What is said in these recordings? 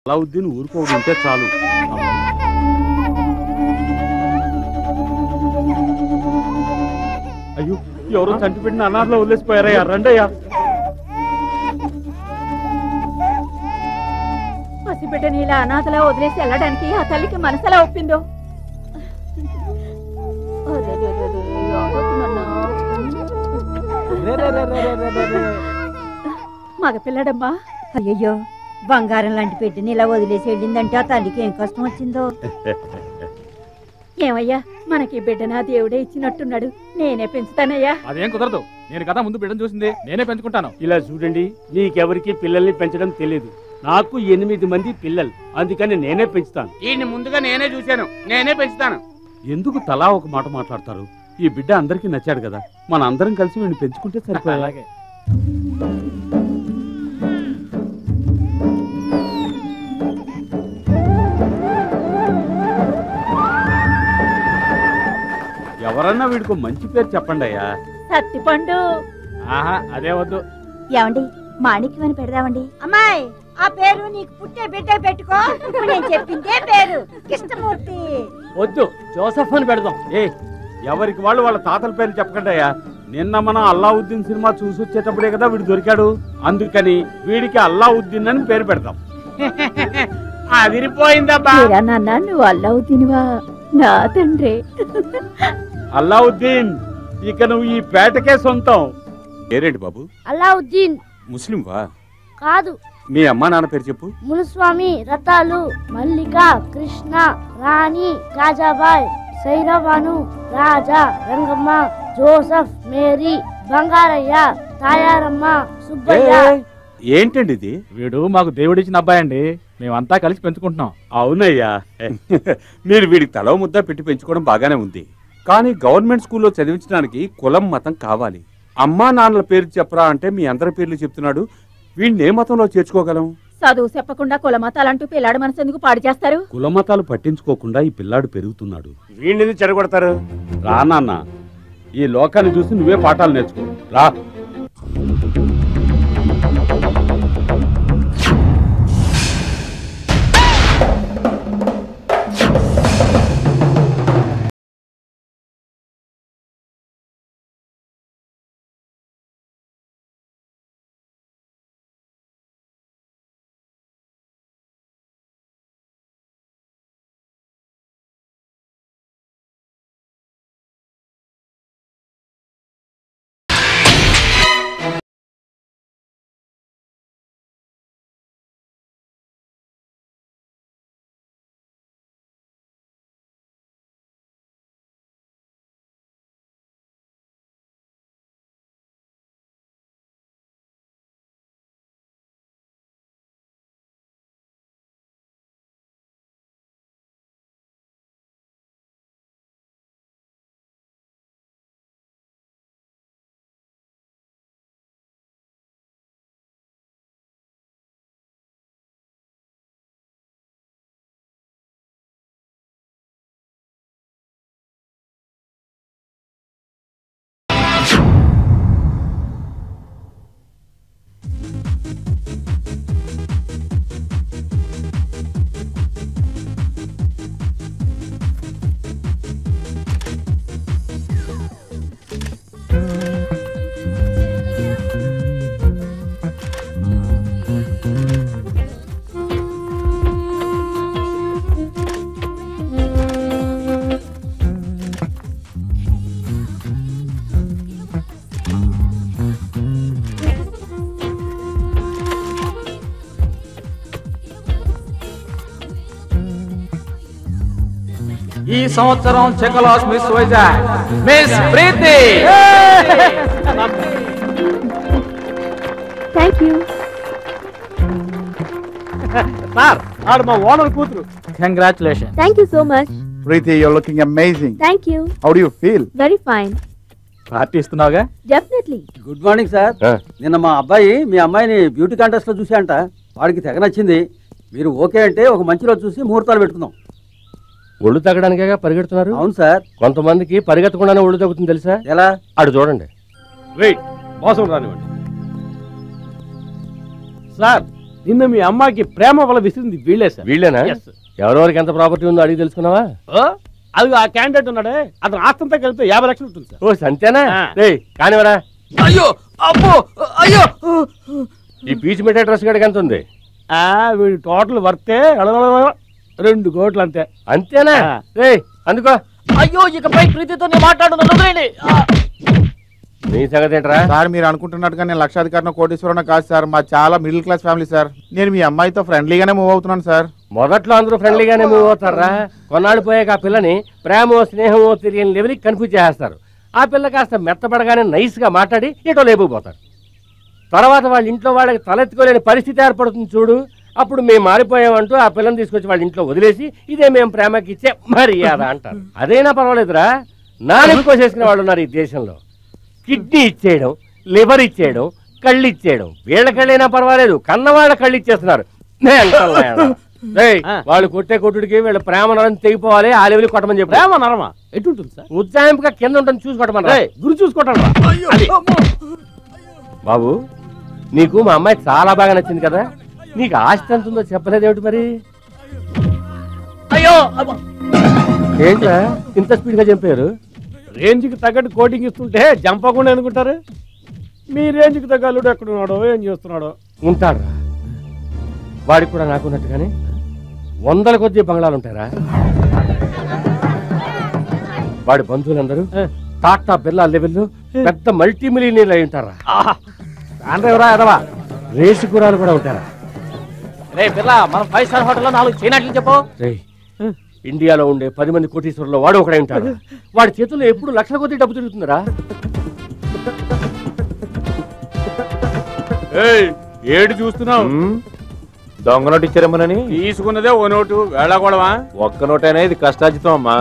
అలావుద్దీన్ ఊరుకోవడం ఉంటే చాలు. అయ్యో, ఎవరో చంటి పెట్టిన అనాథలో వదిలేసిపోయారయ్యా. రండయ్యా. పసిబిడ్డని ఇలా అనాథలా వదిలేసి వెళ్ళడానికి ఆ తల్లికి మనసులా ఒప్పిందో. మగపిల్లడమ్మా. అయ్యో, బంగారం లాంటి పెట్టిని ఇలా వదిలేసి వెళ్ళిందంటే ఆ తల్లికి ఏం కష్టం వచ్చిందో. ఏమయ్యా, మనకి బిడ్డనా దేవుడే ఇచ్చినట్టున్నాడు. నేనే పెంచుతానయ్యా. అదేం కుదరదు. నేను కదా ముందు బిడ్డను చూసింది, నేనే పెంచుకుంటాను. ఇలా చూడండి, మీకెవరికి పిల్లల్ని పెంచడం తెలియదు. నాకు 8 మంది పిల్లలు, అందుకని నేనే పెంచుతాను. ఈయన్ని ముందుగా నేనే చూశాను, నేనే పెంచుతాను. ఎందుకు తలా ఒక మాట మాట్లాడతారు? ఈ బిడ్డ అందరికీ నచ్చాడు కదా, మన అందరం కలిసి వీడిని పెంచుకుంటే సరిపోయే. అలాగే. ఎవరన్నా వీడికి మంచి పేరు చెప్పండి అయ్యా. సత్తిపండు. ఆహా, అదే వద్దు. ఏమండి, మాణిక్యం అని పెడదామండి. అమ్మాయి, ఆ పేరు నీకు పుట్టే బిడ్డ పెట్టుకో. ఇప్పుడు నేను చెప్పిందే పేరు, కృష్ణమూర్తి. వద్దు, జోసఫ్ అని పెడదాం. ఎవరికి వాళ్ళు వాళ్ళ తాతల పేరు చెప్పకండి అయ్యా. నిన్న మనం అల్లావుద్దీన్ సినిమా చూసి వచ్చేటప్పుడే కదా వీడు దొరికాడు, అందుకని వీడికి అల్లావుద్దీన్ అని పేరు పెడతాం. అదిరిపోయిందబ్బా. నాన్న, నువ్వు అల్లావుద్దీన్వా? నా తండ్రి. అల్లావుద్దీన్, ఇక నువ్వు ఈ పేటకే సొంతం. పేరేంటి బాబు? అల్లావుద్దీన్. ముస్లిం వా? కాదు. మీ అమ్మా నాన్న పేరు చెప్పు. మునుస్వామి, రతాలు, మల్లిక, కృష్ణ, రాణి, కాజాబాయ్, సైరవాను, రాజా, రంగమ్మ, జోసఫ్, మేరీ, బంగారయ్య, తాయారమ్మ, సుబ్బయ్య. ఏంటండి ఇది? వీడు మాకు దేవుడిచ్చిన అబ్బాయి అండి, మేమంతా కలిసి పెంచుకుంటున్నాం. అవునయ్యా, మీరు వీడికి తల ముద్ద పెట్టి పెంచుకోవడం బాగానే ఉంది. కానీ గవర్నమెంట్ స్కూల్లో చదివించడానికి కులం మతం కావాలి. అమ్మా నాన్నల పేరు చెప్పరా అంటే మీ అందరి పేర్లు చెప్తున్నాడు. వీడిని ఏ మతంలో చేర్చుకోగలం? చదువు చెప్పకుండా కులమతాలంటూ పిల్లాడు మనసు ఎందుకు పాడు చేస్తారు? కులమతాలు పట్టించుకోకుండా ఈ పిల్లాడు పెరుగుతున్నాడు. వీడిని చెడగొడతారు. రా నాన్న, ఈ లోకాన్ని చూసి నువ్వే పాఠాలు నేర్చుకో. రా. ఈ సంవత్సరం చెకలాస్ miss Vizag miss Preeti. Thank you sir, ఆడు మా ఓనర్ కూతురు. Congratulation. Thank you so much. Preeti, you're looking amazing. Thank you. How do you feel? Very fine. Party ఇస్తున్నావుగా? డెఫినెట్లీ. Good morning sir. నిన్న మా అబ్బాయి మీ అమ్మాయిని బ్యూటీ కాంటెస్ట్ లో చూశాంట. వాడికి తెగ నచ్చింది. మీరు ఓకే అంటే ఒక మంచి రోజు చూసి ముహూర్తాలు పెట్టుకుందాం. ఒళ్ళు తగ్గడానికేగా పరిగెడుతున్నారు? అవును సార్. కొంతమందికి పరిగెత్తకుండానే ఒళ్ళు తగ్గుతుంది తెలుసా? ఎలా? అటు చూడండి. వెయిట్, మోసం రానివ్వండి. సార్, నిన్న మీ అమ్మాయికి ప్రేమ వల్ల విసిరింది వీళ్ళే సార్. వీళ్ళేనా? ఎవరెవరికి ఎంత ప్రాపర్టీ ఉందో అడిగి తెలుసుకున్నావా? అది ఆ క్యాండిడేట్ ఉన్నాడే, అతను ఆస్తంతా కలిపితే 50 లక్షలు ఉంటుంది సార్. ఓ సంతేనా? కానివరా. అయ్యో అబ్బో అయ్యో. ఈ పీచ్ మిఠాయి డ్రెస్ గడికి ఎంత ఉంది? వీడి టోటల్ వర్తే 2 కోట్లు అంతే. అంతేనా? అందుకో. అయ్యో ఇకపై ప్రీతితో మాట్లాడుతున్నాను. నీ సంగతి ఏంట్రా? సార్ మీరు అనుకుంటున్నట్టుగా నేను లక్షాధికారిని కోటీశ్వరుని కాదు సార్. మా చాలా మిడిల్ క్లాస్ ఫ్యామిలీ సార్. నేను మీ అమ్మాయితో ఫ్రెండ్లీగానే మూవ్ అవుతున్నాను సార్. మొదట్లో అందరూ ఫ్రెండ్లీగానే మూవ్ అవుతారా? కొన్నాళ్ళు పోయాక ఆ పిల్లని ప్రేమో స్నేహమో తెలియని లెవెల్కి కన్ఫ్యూజ్ చేస్తారు. ఆ పిల్ల కాస్త మెత్తపడగానే నైస్గా మాట్లాడి ఏటో లేపుకుపోతారు. తర్వాత వాళ్ళ ఇంట్లో వాళ్ళకి తలెత్తుకోలేని పరిస్థితి ఏర్పడుతుంది చూడు. అప్పుడు మేము మారిపోయామంటూ ఆ పిల్లని తీసుకొచ్చి వాళ్ళ ఇంట్లో వదిలేసి ఇదే మేము ప్రేమకి ఇచ్చే మర్యాద అంటారు. అదైనా పర్వాలేదురా, నాలుగు కోసేసుకునే వాళ్ళు ఉన్నారు ఈ దేశంలో. కిడ్నీ ఇచ్చేయడం, లివర్ ఇచ్చేయడం, కళ్ళు ఇచ్చేయడం. వీళ్ళ కళ్ళైనా పర్వాలేదు, కన్నవాళ్ళ కళ్ళు ఇచ్చేస్తున్నారు. వాళ్ళు కొట్టే కొట్టుడికి వీళ్ళ ప్రేమ నరం తెగిపోవాలి. ఆ లెవెల్ కొట్టమని చెప్పి. ప్రేమ నరమా ఎటుంటుంది సార్? ఉజ్జాయింపుగా కింద ఉంటుంది, చూసుకోవటం. గురి చూసుకోవటం. బాబు, నీకు మా అమ్మాయి చాలా బాగా నచ్చింది కదా. నీకు ఆస్తి ఎంత ఉందో చెప్పలేదేమిటి మరి? అయ్యో ఏంట్రా ఇంత స్పీడ్ గా చంపారు? రేంజ్కి తగ్గట్టు కోటింగ్ ఇస్తుంటే జంపకుండా అనుకుంటారు. మీ రేంజ్కి తగ్గ అల్లుడు ఎక్కడున్నాడో ఏం చేస్తున్నాడో. ఉంటాడు వాడికి కూడా నాకున్నట్టుగానే 100 కొద్ది బంగ్లాలు ఉంటారా? వాడి బంధువులందరూ టాటా బిర్లా లెవెల్లో పెద్ద మల్టీ మిలియనీర్లు అయి ఉంటారా? రేసు గురాలు కూడా ఉంటారా? రే బిర్లా, మనం 5 స్టార్ హోటల్లో 4 చేయనట్లు చెప్పు. ఇండియాలో ఉండే 10 మంది కోటీశ్వరుల్లో వాడు ఒకడే ఉంటాడు. వాడి చేతుల్లో ఎప్పుడు లక్షల కొద్ది డబ్బు తిరుగుతుందిరా. ఏడు చూస్తున్నావు? దొంగ నోటు ఇచ్చారేమోనని. తీసుకున్నదే ఓ నోటు, వేళాకోవడమా? ఒక్క నోటైనా ఇది కష్టార్జితం అమ్మా.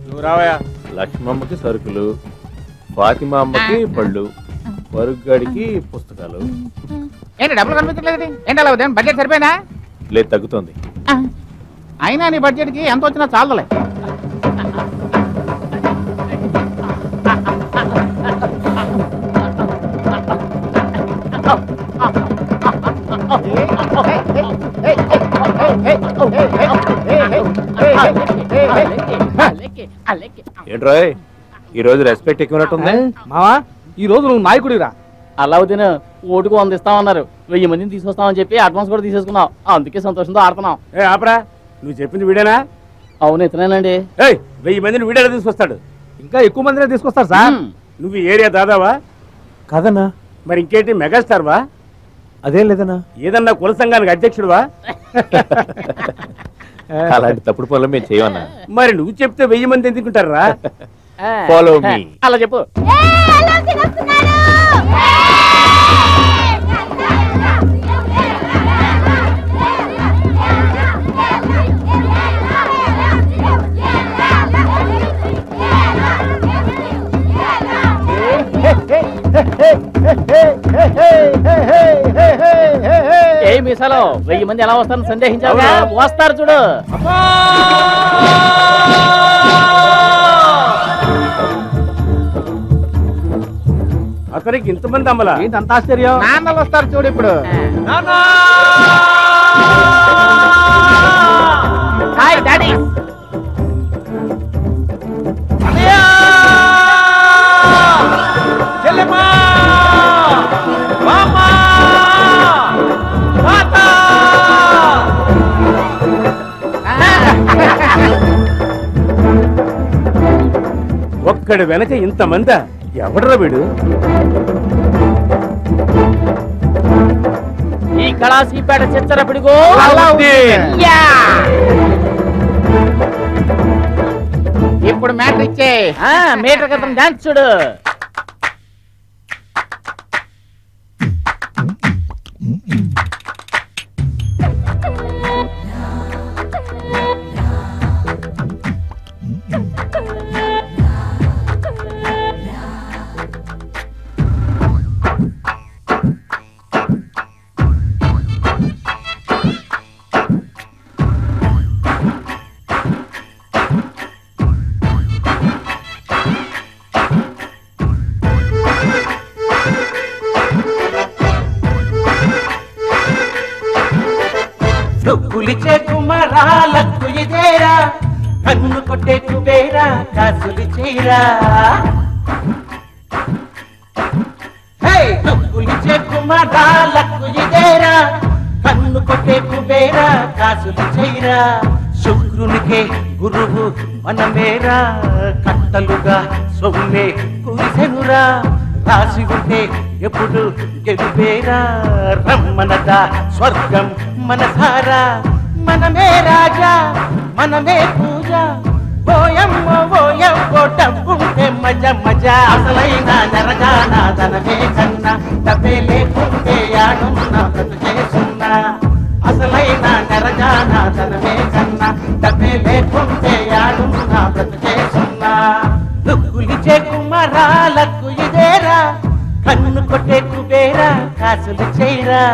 నువ్వు రావయా. లక్ష్మమ్మకి సరుకులు, ఫాతిమా అమ్మకి పళ్ళు, వరుగ్గాడికి పుస్తకాలు. ఏంటి డబ్బులు కనిపించలేదు? ఏంటి అలా ఉదయం బడ్జెట్ సరిపోయినా? లేదు, తగ్గుతోంది. అయినా నీ బడ్జెట్ కి ఎంత వచ్చినా చాలలే. ఏంట్రోయ్ ఈ రోజు రెస్పెక్ట్ ఎక్కువనట్టుంది. మావా, ఈ రోజు నువ్వు నాయకుడిరా. అలావుద్దీన్ ఓటుకు 100 ఇస్తామన్నారు. 1000 మందిని తీసుకొస్తామని చెప్పి అడ్వాన్స్ కూడా తీసేసుకున్నాం. అందుకే సంతోషంతో ఆడుతున్నాం. ఆపరా, నువ్వు చెప్పింది వీడేనా? అవును, ఇతనేనండి. 1000 మందిని వీడేలా తీసుకొస్తాడు? ఇంకా ఎక్కువ మందినే తీసుకొస్తారు సార్. నువ్వు ఈ ఏరియా దాదావా? కాదన్నా. మరి ఇంకేంటి, మెగాస్టార్ వా? అదేం లేదన్నా. ఏదన్నా కుల సంఘానికి అధ్యక్షుడువా? అలాంటి తప్పుడు పనులు మేము చేయమన్నా. మరి నువ్వు చెప్తే 1000 మంది ఎందుకుంటారా? Follow me. అలా చెప్పు. ఏ మీసాలో 1000 మంది ఎలా వస్తారని సందేహించావుగా? వస్తారు చూడు. అతనికి ఇంతమంది అమ్మలా? ఏంటి అంత ఆశ్చర్యం? నాన్నలు వస్తారు చూడు ఇప్పుడు. Hi daddy. ఒక్కడి వెనక ఇంతమంది ఎవడరా వీడు? ఈ కళాసీపేట చిత్తర పిడుగు ఇప్పుడు మ్యాటర్ ఇచ్చే. మీటర్ క్రితం డాన్స్ చూడు. లుక్కులిచే కుమారాలకు ఇదేరా కన్ను కొట్టే కుబేరా కాసులు చేరా లుక్కులిచే కుమారాలకు ఇదేరా కన్ను కొట్టే కుబేరా కాసులు చేరా శుక్రునికే గురువు మనమేరా కట్టలుగా సొమ్మే కురిసెనురా రాసి ఉంటే ఎప్పుడు గెలిపేరా రమ్మనదా స్వర్గం మనసారా మనమే రాజా మనమే పూజ ఓయమ్మో డబ్బుంటే మజ మజా అసలైన నరగానా ధనమే కన్నా డబ్బే లేకుంటే యాడున్నా బ్రతుకే సున్నా అసలైన నరగానా ధనమే కన్నా డబ్బే లేకుంటే యాడున్నా బ్రతుకే సున్నా లుక్కులిచే కుమారాలకు ఇదేరా కన్ను కొట్టే కుబేరా కాసులు చేయరా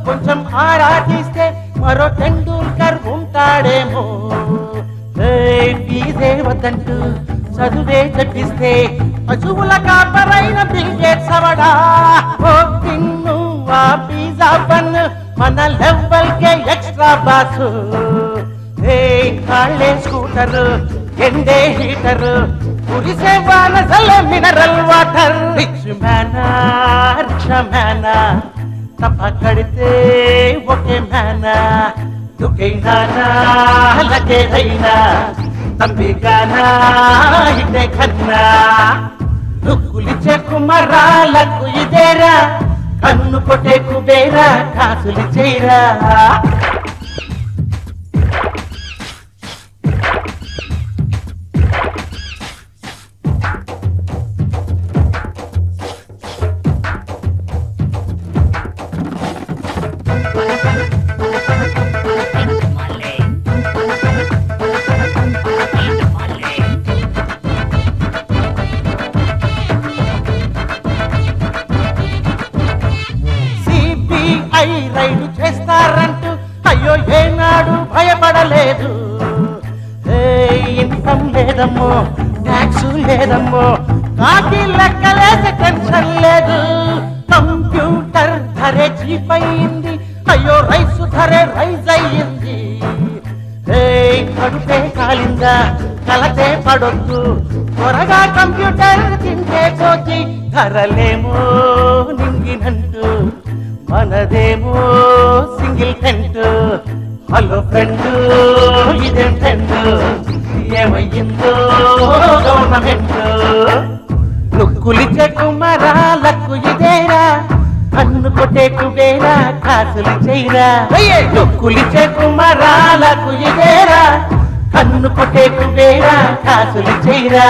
కొంచెం ఆరాధిస్తే మరో టెండూల్కర్ ఉంటాడేమో ఫీజే వద్దంటూ చదువే చెప్పిస్తే పశువుల కాపరైన బిల్ గేట్స్ అవడా ఓ తిన్ను ఆ పిజ్జా బన్ మన లెవెల్ కే ఎక్స్ట్రా బాస్ కాళ్ళే స్కూటర్ ఎండే హీటర్ కురిసే వానసల మినరల్ వాటర్ రిచ్ మ్యానా రిక్షా మ్యానా తప్ప కడితే ఒకే మేనా దుకైనా లగేదైనా తంబిగానా ఇదే కన్నా లుక్కులిచే కుమారాలకు ఇదేరా కన్ను కొట్టే కుబేరా కాసులు చేయరా రైలు చేస్తారంటూ అయ్యో ఏనాడు భయపడలేదు ఇన్కమ్ లేదమ్మో ట్యాక్స్ లేదమ్మో కాకి లెక్కలేసే టెన్షన్ లేదు కంప్యూటర్ ధరే చీప్ అయింది అయ్యో రైస్ ధరే రైజ్ అయ్యింది కడుపే కాలిందా కలతే పడొద్దు త్వరగా కంప్యూటర్ తింటే కోచి ధరలేమో నింగినంటూ మనదేమో సింగిల్ టెంట్ హలో ఫ్రెండ్ ఇదేం టెంట్ ఏమయ్యిందో గవర్నమెంట్ లుక్కులిచే కుమారాలకు ఇదేరా కన్ను కొట్టే కుబేరా కాసులు చేయరా లుక్కులిచే కుమారాలకు ఇదేరా కన్ను కొట్టే కుబేరా కాసులు చేయరా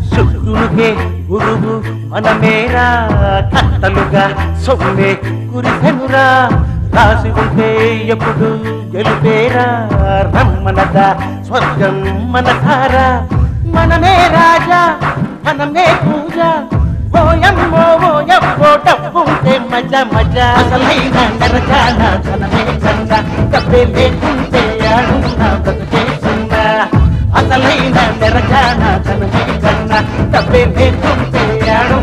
శుక్రునికే గురువు మనమేరా కట్టలుగా సొమ్మే కురిసెనురా రాసి ఉంటే ఎప్పుడు గెలిపేరా రమ్మనదా స్వర్గం మనసారా మనమే రాజా మనమే పూజ ఓయమ్మో డబ్బుంటే మజా మజా అసలైన నరకానా ధనమే కన్నా డబ్బే లేకుంటే ఆడున్నా బ్రతుకే సున్నా అసలైన నరకానా ధనమే కన్నా డబ్బే లేకుంటే ఆడు